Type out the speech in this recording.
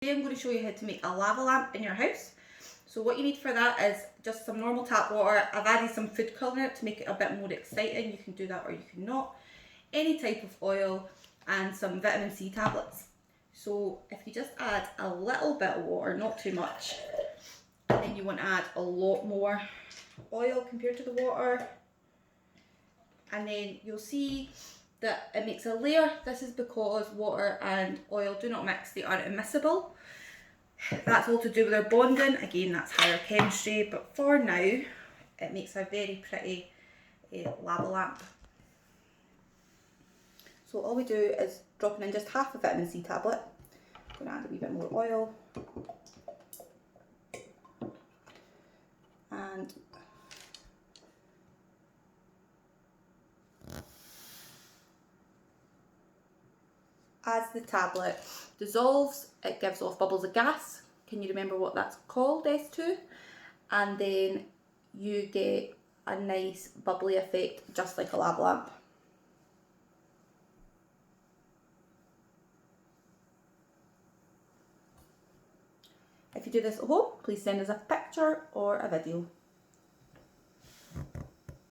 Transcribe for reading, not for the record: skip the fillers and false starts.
Today I'm going to show you how to make a lava lamp in your house. So what you need for that is just some normal tap water. I've added some food colour to make it a bit more exciting. You can do that or you can not. Any type of oil and some vitamin C tablets. So if you just add a little bit of water, not too much, and then you want to add a lot more oil compared to the water, and then you'll see that it makes a layer. This is because water and oil do not mix, they are immiscible. That's all to do with their bonding. Again, that's higher chemistry, but for now it makes a very pretty lava lamp. So all we do is dropping in just half a vitamin C tablet. I'm going to add a wee bit more oil, and as the tablet dissolves, it gives off bubbles of gas. Can you remember what that's called, S2? And then you get a nice bubbly effect, just like a lava lamp. If you do this at home, please send us a picture or a video.